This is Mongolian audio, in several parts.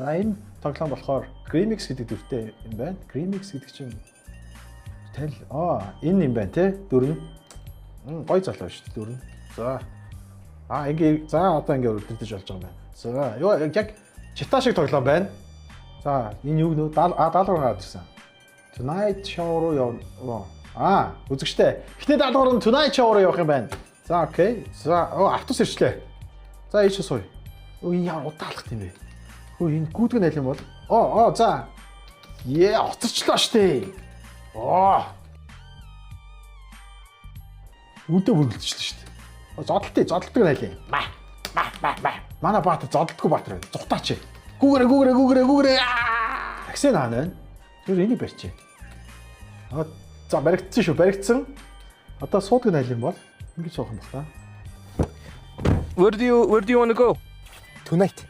За энэ тоглоом болохоор Grimix гэдэг дүртэй юм байна. Grimix гэдэг чинь тэл энэ юм байна те дүр нь. Гой залуу шүү дээ дүр нь. За. Ингээ за одоо ингээ өдөртөж болж байгаа юм байна. За ёо яг чита шиг тоглоом байна. За энэ юу нөө 70 гараад ирсэн. Tonight Show руу явна. Үзэгчтэй. Эхний даалгавар нь Tonight Show руу явах юм байна. За окей. За автобус ирчлээ. За ийш сууя. Энэ яа удаалах юм бэ? Хөө энэ гүйдэг найл юм бол. За. Оцорчлоо штэ. Үдэ бүргэлжлээ штэ. Зодтолдог найл юм. Манай баатар зодтолдгүй баатар байна. Зүхтаач. Гүүрээ. Такси наана. Тэр энийг барьчих. За баригдсан шүү. Баригдсан. Одоо суудаг найл юм бол ингэж суух юм байна. Where do you want to go? Tonight.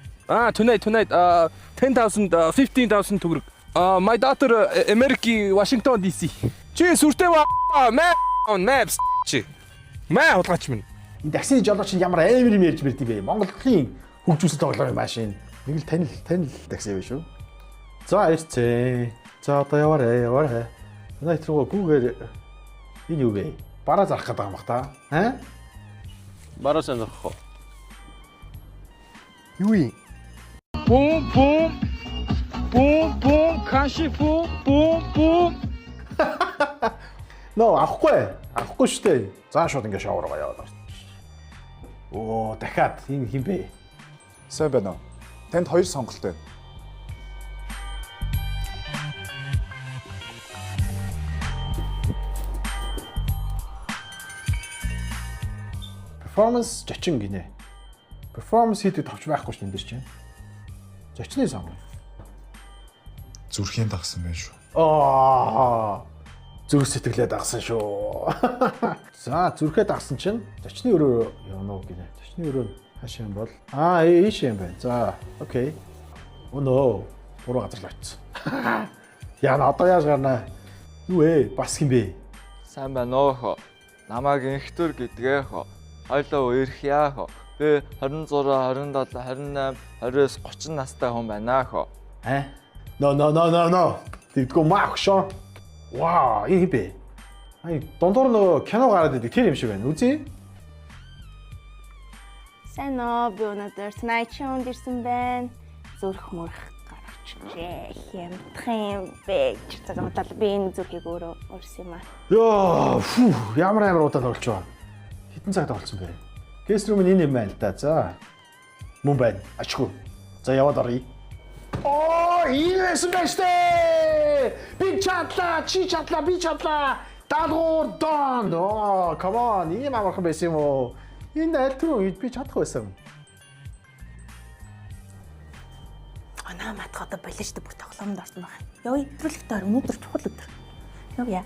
Tonight. 10,000, 15,000 төгрөг. My daughter American Washington DC. Чи сүртэй maps чи. Хулгаач минь. Энэ таксины жолооч ямар амар юм ярьж бэрд юм бэ? Монголын хөгжүүлсэн тоглоомын машин. Нэг л танил такси биш үү? За ирцээ. За одоо яваарэ. Tonight руу гүүгээр энэ юу вэ? Бараа зарах гэдэг юм бах та. Бараа сонирх уу? Юу юм? Бум кашифу бум. Нөө авахгүй шүү дээ. За шууд ингээ шоу руу яваад байна. Дахиад энэ хин бэ? Сайн байна уу? Танд хоёр сонголт байна. Performance зочин гинэ. Performance хийдэг товч байхгүй ш энэ дэр чинь. Зочны сон. Зүрхийн дагсан байх шүү. Зүрх сэтгэлээ дагсан шүү. За зүрхээ дагсан чинь зочны өрөө явна уу гинэ. Зочны өрөө хаашаа юм бол ийш юм байна. За окей. Өнөө буруу газар л очсон. Яна одоо яаж гарнаа? Юу ээ? Бас юм бэ? Сайн байна уу? Намайг инхтүр гэдгээ хоо. Хойлоо үерх яа хоо. Би 26, 27, 28, 29, 30 настай хүн байна хоо. No. Тэгдэггүй мах шоо. Вау, энэ хин бэ? Дундуур нөгөө кино гараад идэг тэр юм шиг байна. Үзье. Сайн уу? Би өнөөдөр Tonight Show-нд ирсэн байна. Зүрх мөрх гаргачихжээ. Хямдах юм бэ? Цагаатал би энэ зүрхийг өөрсөн юм аа. Ямар удаа тоглож байгаа. Хэдэн цаг тоглосон бэ? Guest room энэ юм байна л да. За. Мөн байна. Ачгүй. За яваад оръё. Энэ байсан байж тээ. Би чадлаа, чи чадлаа, би чадлаа. Даалгавар дон. Come on. Ийм амархан байсан юм уу? Энэ альтруу би чадах байсан. Матх одоо балижтай бүх тоглоомд орсон байна. Явъя. Өдрөлтөөр өнөөдөр чухал өдөр. Явъя.